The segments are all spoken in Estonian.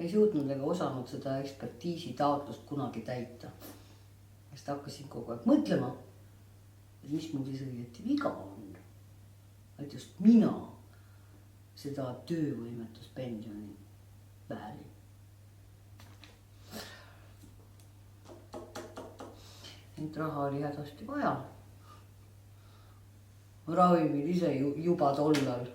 ei suutnud ega osanud seda ekspertiisi taotlust kunagi täita. Sest hakkasin kogu aeg mõtlema, et mis mul siis õieti viga on. Et just mina seda töövõimetuspensioni väärin. Ent raha oli hädasti vaja. Ravimid ise juba tollal.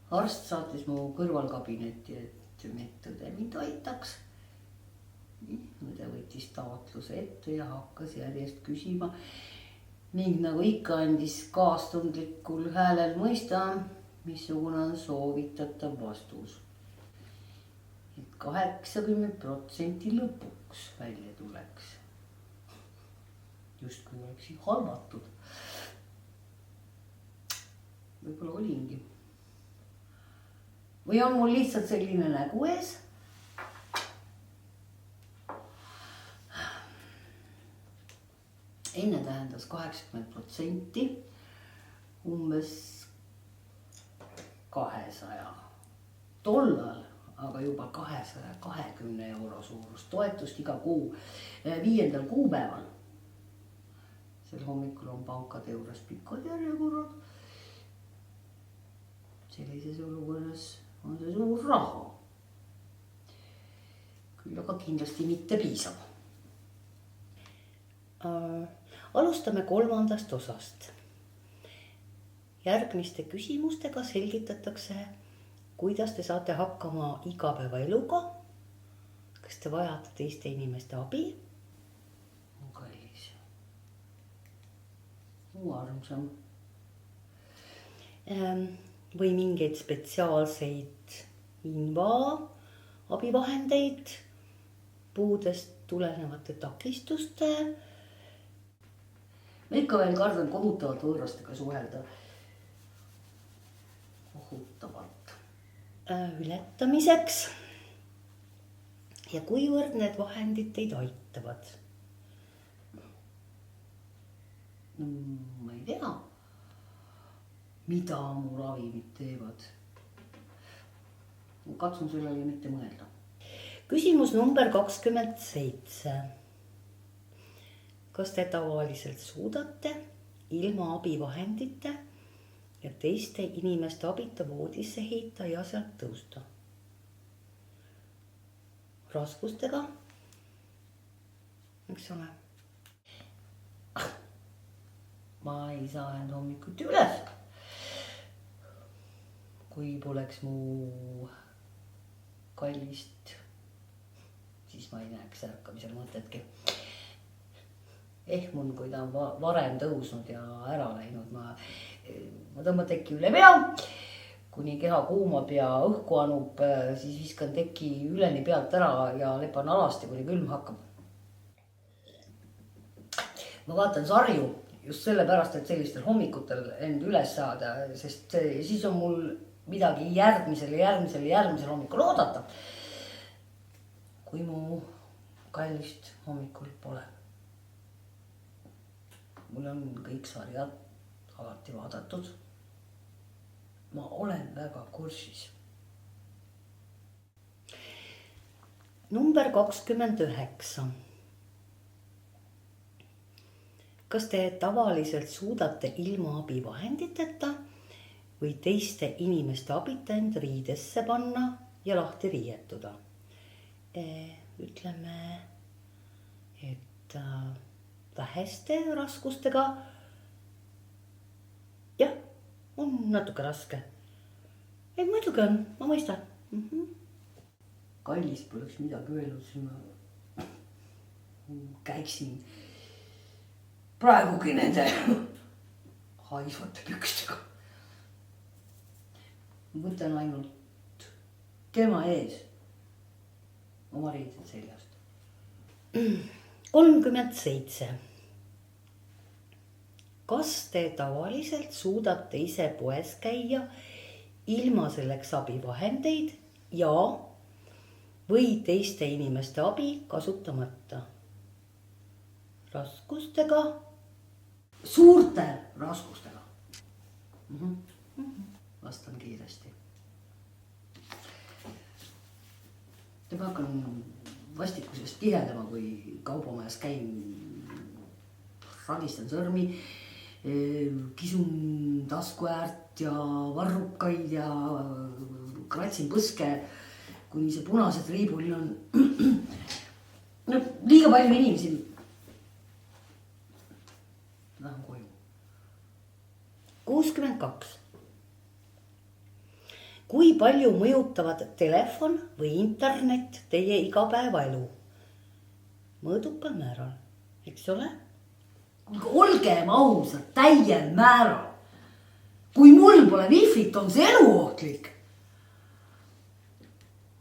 Arst saatis mu kõrvalkabinetti, et medõde mind aitaks. Õde võttis taotluse ette ja hakkas järjest küsima ning nagu ikka andis kaastundlikul häälel mõista, missugune on soovitatav vastus. Et 80% lõpuks välja tuleks. Just kui oleksin halvatud. Võib-olla olingi. Või on mul lihtsalt selline nägu ees? Enne tähendas 80% umbes 200. Tollal aga juba 220 euro suurust toetust iga kuu 5. kuupäeval. Sel hommikul on pankade juures pikad järjekorrad. Sellises olukorras on see suur raha. Küll aga kindlasti mitte piisav. Alustame 3. osast. Järgmiste küsimustega selgitatakse, kuidas te saate hakkama igapäevaeluga, kas te vajate teiste inimeste abi. Kallis. Armsam. Või mingeid spetsiaalseid abivahendeid, puudest tulenevate takistuste. Ma ikka veel kardan kohutavalt võõrastega suhelda. Kohutavalt. Ületamiseks. Ja kuivõrd need vahendid teid aitavad? Ma ei tea. Mida mu ravimid teevad? Katsun sellele mitte mõelda. Küsimus number 27. Kas te tavaliselt suudate ilma abivahendite ja teiste inimeste abita voodisse heita ja sealt tõusta? Raskustega? Eks ole? Ma ei saa end hommikuti üles. Kui poleks mu kallist, siis ma ei näeks ärkamisel mõtetki. Ehmun, kui ta on varem tõusnud ja ära läinud, ma tõmban teki üle pea, kuni keha kuumab ja õhku anub, siis viskan teki üleni pealt ära ja lepan alasti, kuni külm hakkab. Ma vaatan sarju just sellepärast, et sellistel hommikutel end üles saada, sest siis on mul midagi järgmisel hommikul oodata, kui mu kallist hommikul pole. Mul on kõik sarjad alati vaadatud. Ma olen väga kursis. Number 29. Kas te tavaliselt suudate ilma abivahenditeta või teiste inimeste abita end riidesse panna ja lahti riietuda? Ütleme, et väheste raskustega. Jah, on natuke raske. Ei, muidugi on, ma mõistan. Kallis poleks midagi öelnud, siis ma käiksin praegugi nende haisvate pükstega. Võtan ainult tema ees oma riided seljast. 37. Kas te tavaliselt suudate ise poes käia ilma selleks abivahendeid ja või teiste inimeste abi kasutamata? Raskustega? Suurte raskustega. vastan kiiresti. Ma hakkan vastikusest tihedama, kui kaubamajas käin, radistan sõrmi, kisun taskuäärt ja varrukaid ja kratsin põske, kuni see punased riibul on. No, liiga palju inimesi. Lähen koju. 62. Kui palju mõjutavad telefon või internet teie igapäevaelu? Mõõdukal määral, eks ole? Olgem ausad, täiel määral. Kui mul pole wifi't, on see eluohtlik.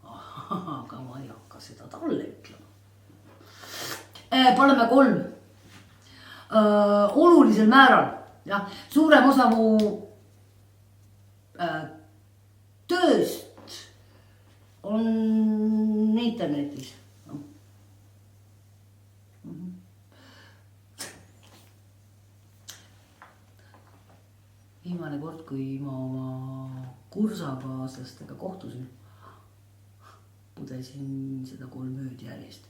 Aga ma ei hakka seda talle ütlema. Paneme 3. Olulisel määral. Ja, suurem osa mu tööst on internetis. Viimane kord, kui ma oma kursakaaslastega kohtusin, pudesin seda 3 ööd järjest.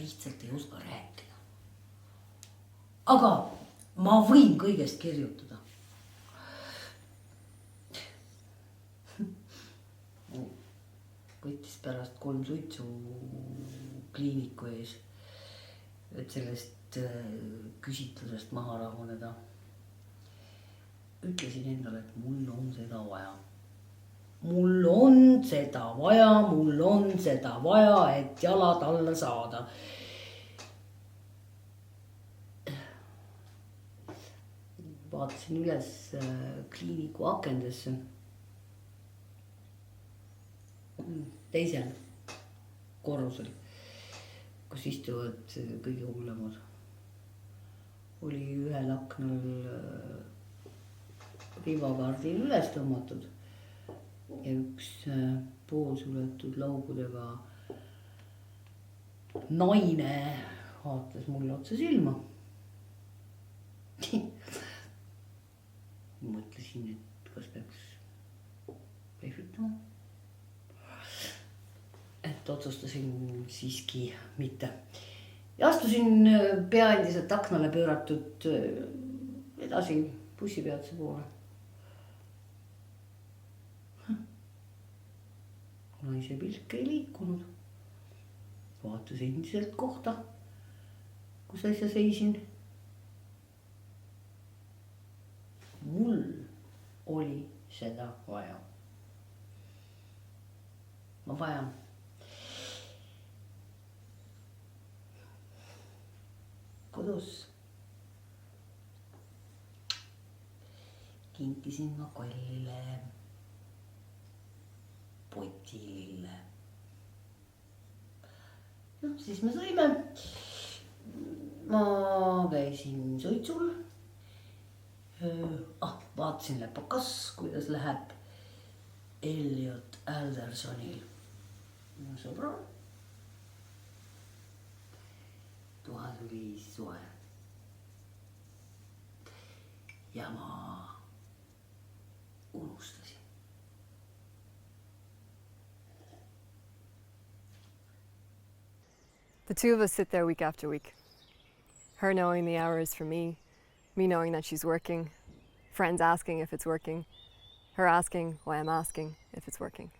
Lihtsalt ei oska rääkida. Aga ma võin kõigest kirjutada. Võttis pärast 3 suitsu kliiniku ees, et sellest küsitlusest maha rahuneda. Ütlesin endale, et mul on seda vaja. Mul on seda vaja, et jalad alla saada. Vaatasin üles kliiniku akendesse. Teisel korrusel, kus istuvad kõige hullemad. Oli ühel aknal rivakaardil üles tõmmatud ja üks poolsuletud laugudega naine vaatas mulle otsa silma. Mõtlesin, et kas peaks lehvitama. Et otsustasin siiski mitte. Ja astusin peaendiselt aknale pööratud edasi bussipeatuse poole. Naise pilk ei liikunud. Vaatas endiselt kohta, kus äsja seisin. Mul oli seda vaja. Ma vajan. Kodus kinkisin ma Kollile potilille. No, siis me sõime. Ma käisin suitsul. Vaatasin läpakas, kuidas läheb Elliot Aldersonil. Sõbra. Toas oli soe. Ja ma unustasin. The two of us sit there week after week. Her knowing the hours for me knowing that she's working, friends asking if it's working, her asking why I'm asking if it's working.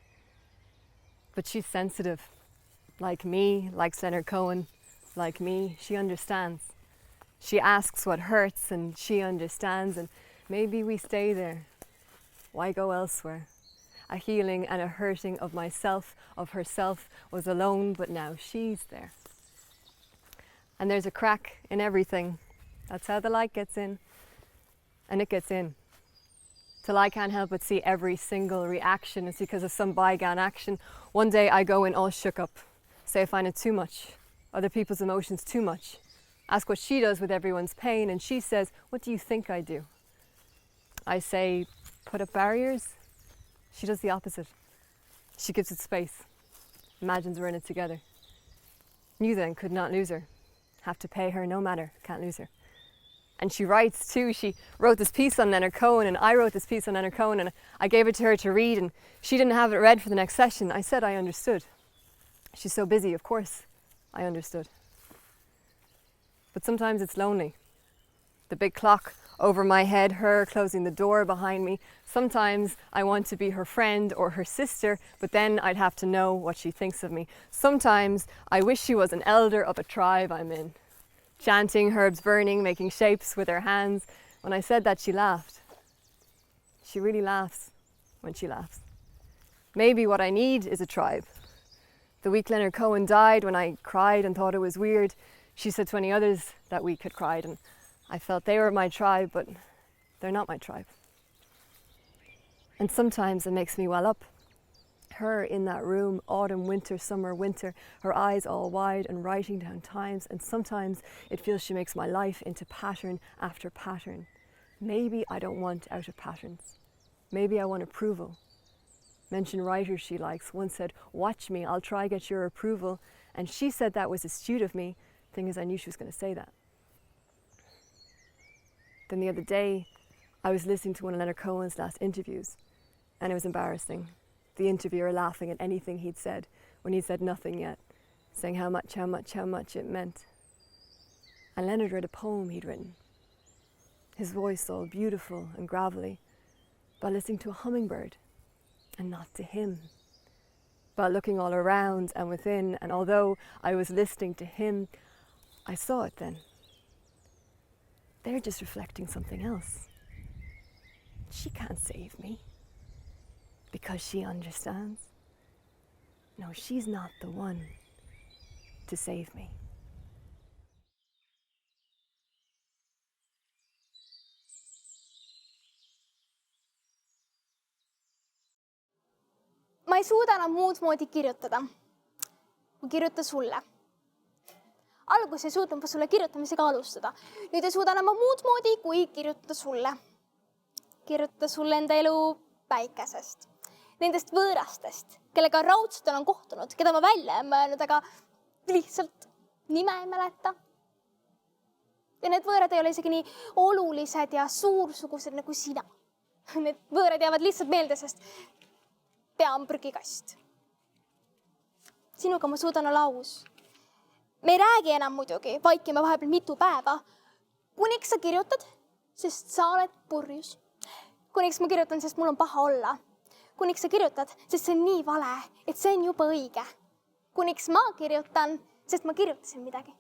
But she's sensitive. Like me, like Leonard Cohen, like me, she understands. She asks what hurts and she understands, and maybe we stay there. Why go elsewhere? A healing and a hurting of myself, of herself, was alone, but now she's there. And there's a crack in everything. That's how the light gets in. And it gets in. Till I can't help but see every single reaction is because of some bygone action. One day I go in all shook up. Say I find it too much. Other people's emotions too much. Ask what she does with everyone's pain, and she says, what do you think I do? I say, put up barriers. She does the opposite. She gives it space. Imagines we're in it together. You then could not lose her. Have to pay her no matter, can't lose her. And she writes too. She wrote this piece on Leonard Cohen, and I wrote this piece on Leonard Cohen, and I gave it to her to read, and she didn't have it read for the next session. I said I understood. She's so busy, of course, I understood. But sometimes it's lonely. The big clock over my head, her closing the door behind me. Sometimes I want to be her friend or her sister, but then I'd have to know what she thinks of me. Sometimes I wish she was an elder of a tribe I'm in, chanting, herbs burning, making shapes with her hands. When I said that, she laughed. She really laughs when she laughs. Maybe what I need is a tribe. The week Leonard Cohen died, when I cried and thought it was weird, she said 20 others that week had cried, and I felt they were my tribe, but they're not my tribe. And sometimes it makes me well up. Her in that room, autumn, winter, summer, winter, her eyes all wide and writing down times, and sometimes it feels she makes my life into pattern after pattern. Maybe I don't want out of patterns. Maybe I want approval. Mention writers she likes. One said, "Watch me, I'll try get your approval." And she said that was astute of me. Thing is, I knew she was going to say that. Then the other day, I was listening to one of Leonard Cohen's last interviews, and it was embarrassing. The interviewer laughing at anything he'd said when he'd said nothing yet, saying how much it meant. And Leonard read a poem he'd written, his voice all beautiful and gravelly, by listening to a hummingbird and not to him, by looking all around and within, and although I was listening to him, I saw it then. They're just reflecting something else. She can't save me because she understands. No, she's not the one to save me. Ma ei suuda enam muud moodi kirjutada, kui kirjuta sulle. Algus ei suutnud sulle kirjutamisega alustada. Nüüd ei suuda enam muud moodi, kui kirjutada sulle. Kirjutada sulle enda elu päikesest. Nendest võõrastest, kellega raudselt olen kohtunud, keda ma välja olen mõelnud, aga lihtsalt nime ei mäleta. Ja need võõrad ei ole isegi nii olulised ja suursugused nagu sina. Need võõrad jäävad lihtsalt meelde, sest pea on prügikast. Sinuga ma suudan olla aus. Me ei räägi enam muidugi, vaikime vahepeal mitu päeva. Kuniks sa kirjutad, sest sa oled purjus. Kuniks ma kirjutan, sest mul on paha olla. Kuniks sa kirjutad, sest see on nii vale, et see on juba õige. Kuniks ma kirjutan, sest ma kirjutasin midagi.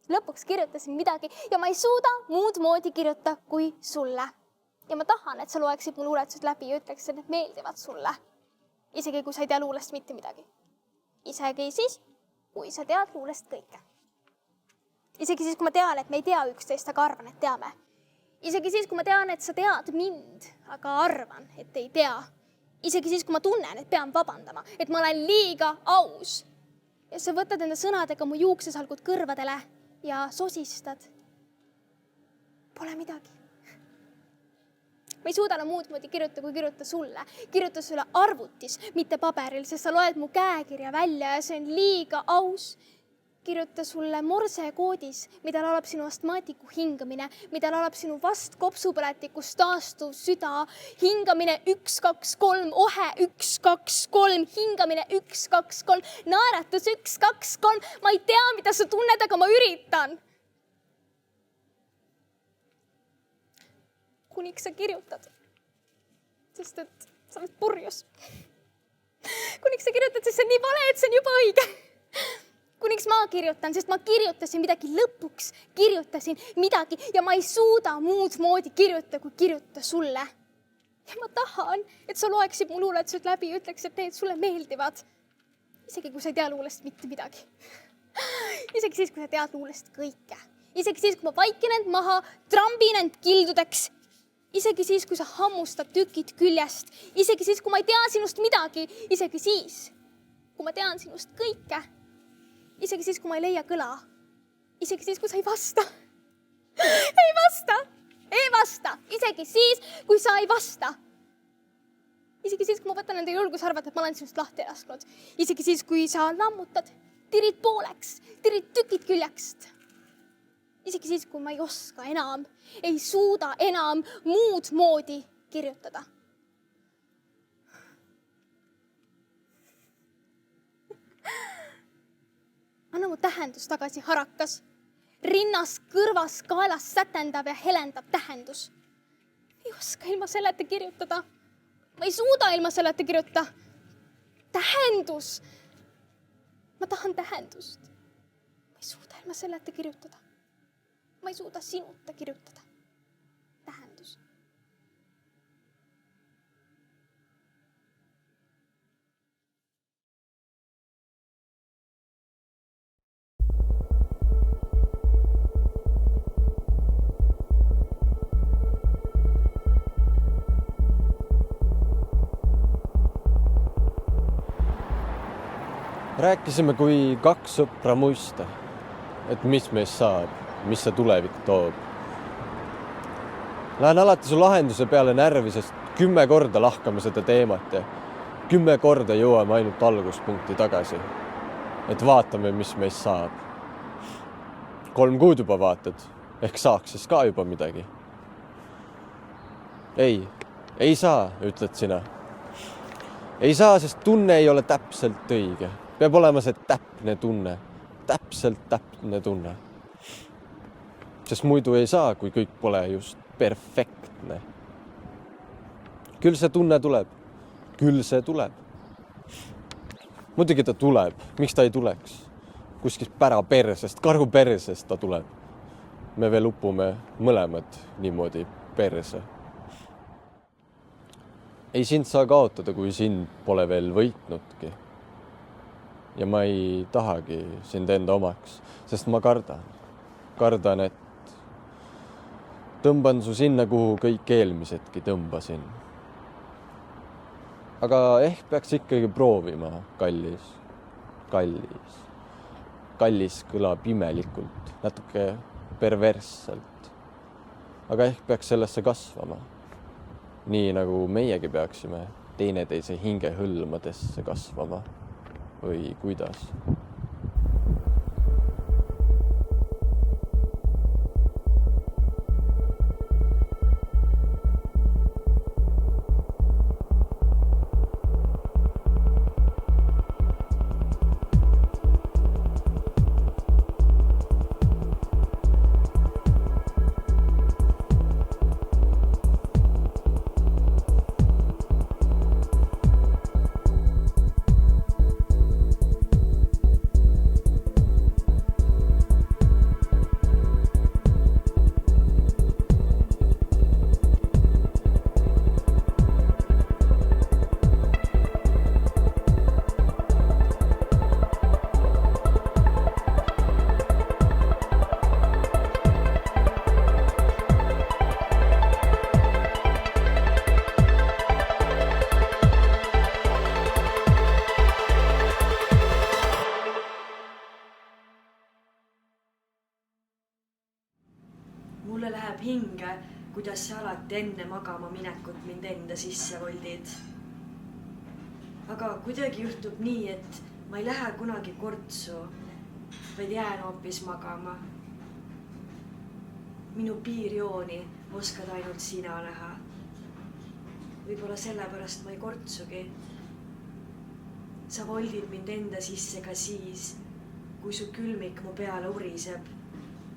Lõpuks kirjutasin midagi ja ma ei suuda muud moodi kirjuta kui sulle. Ja ma tahan, et sa loeksid mul luuletused läbi ja ütleks, et need meeldivad sulle. Isegi kui sa ei tea luulest mitte midagi. Isegi siis, kui sa tead luulest kõike. Isegi siis, kui ma tean, et me ei tea üksteist, aga arvan, et teame. Isegi siis, kui ma tean, et sa tead mind, aga arvan, et ei tea. Isegi siis, kui ma tunnen, et pean vabandama, et ma olen liiga aus. Ja sa võtad enda sõnadega mu juuksesalgud kõrvadele ja sosistad. Pole midagi. Ma ei suuda muud moodi kirjuta, kui kirjuta sulle. Kirjuta sulle arvutis, mitte paberil, sest sa loed mu käekirja välja ja see on liiga aus. Kirjuta sulle morsekoodis, mida laulab sinu astmaatiku hingamine, mida laulab sinu vast kopsupõletikust taastuv süda. Hingamine 1, 2, 3, ohe 1, 2, 3, hingamine 1, 2, 3, naeratus 1, 2, 3. Ma ei tea, mida sa tunned, aga ma üritan. Kuniks sa kirjutad, sest et sa oled purjus. Kuniks sa kirjutad, sest see on nii vale, et see on juba õige. Kuniks ma kirjutan, sest ma kirjutasin midagi lõpuks, kirjutasin midagi ja ma ei suuda muud moodi kirjuta, kui kirjuta sulle. Ja ma tahan, et sa loeksid mu luuletused läbi ja ütleks, et need sulle meeldivad. Isegi kui sa ei tea luulest mitte midagi. Isegi siis, kui sa tead luulest kõike. Isegi siis, kui ma vaikin end maha, trambin end kildudeks. Isegi siis, kui sa hammustad tükid küljest. Isegi siis, kui ma ei tea sinust midagi. Isegi siis, kui ma tean sinust kõike. Isegi siis, kui ma ei leia kõla. Isegi siis, kui sa ei vasta. Ei vasta. Ei vasta. Isegi siis, kui sa ei vasta. Isegi siis, kui ma võtan enda julgus arvata, et ma olen sinust lahti lasknud. Isegi siis, kui sa lammutad, tirid pooleks, tirid tükid küljekst. Isegi siis, kui ma ei oska enam, ei suuda enam muud moodi kirjutada. Anna mu tähendus tagasi, harakas. Rinnas, kõrvas, kaelas sätendav ja helendab tähendus. Ei oska ilma selleta kirjutada. Ma ei suuda ilma selleta kirjutada. Tähendus. Ma tahan tähendust. Ma ei suuda ilma selleta kirjutada. Ma ei suuda sinuta kirjutada. Tähendus. Rääkisime kui kaks sõpra muista, et mis meist saab, mis see tulevik toob. Lähen alati su lahenduse peale närvi, sest 10 korda lahkame seda teemat ja 10 korda jõuame ainult alguspunkti tagasi, et vaatame, mis meist saab. 3 kuud juba vaatad, ehk saaks siis ka juba midagi. Ei saa, ütled sina. Ei saa, sest tunne ei ole täpselt õige. Peab olema see täpne tunne, täpselt täpne tunne. Sest muidu ei saa, kui kõik pole just perfektne. Küll see tunne tuleb, küll see tuleb. Muidugi ta tuleb, miks ta ei tuleks? Kuskil pära persest, karu persest ta tuleb. Me veel upume mõlemad niimoodi perse. Ei sind saa kaotada, kui sind pole veel võitnudki. Ja ma ei tahagi sind enda omaks, sest ma kardan, et tõmban su sinna, kuhu kõik eelmisedki tõmbasin. Aga ehk peaks ikkagi proovima, kallis. Kallis kõlab imelikult, natuke perversselt. Aga ehk peaks sellesse kasvama. Nii nagu meiegi peaksime teineteise hinge hõlmadesse kasvama. Või kuidas? Mulle läheb hinge, kuidas sa alati enne magama minekut mind enda sisse voldid. Aga kuidagi juhtub nii, et ma ei lähe kunagi kortsu, vaid jään hoopis magama. Minu piirjooni oskad ainult sina näha. Võib-olla sellepärast ma ei kortsugi. Sa voldid mind enda sisse ka siis, kui su külmik mu peale uriseb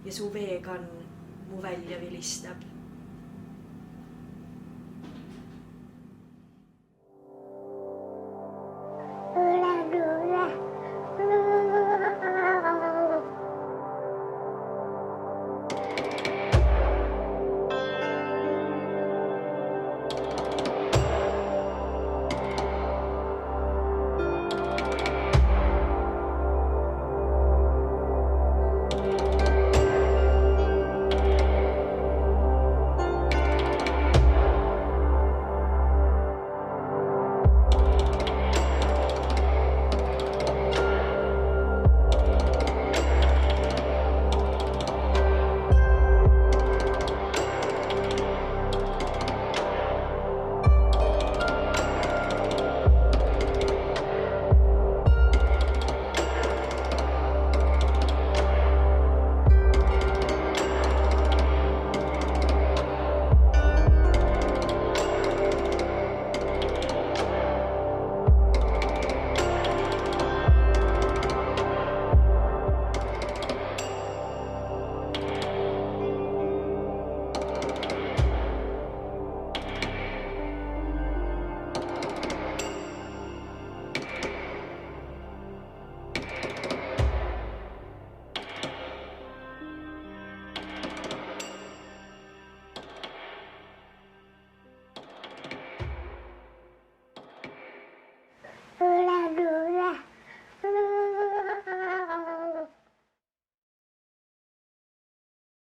ja su veekann mu välja vilistab.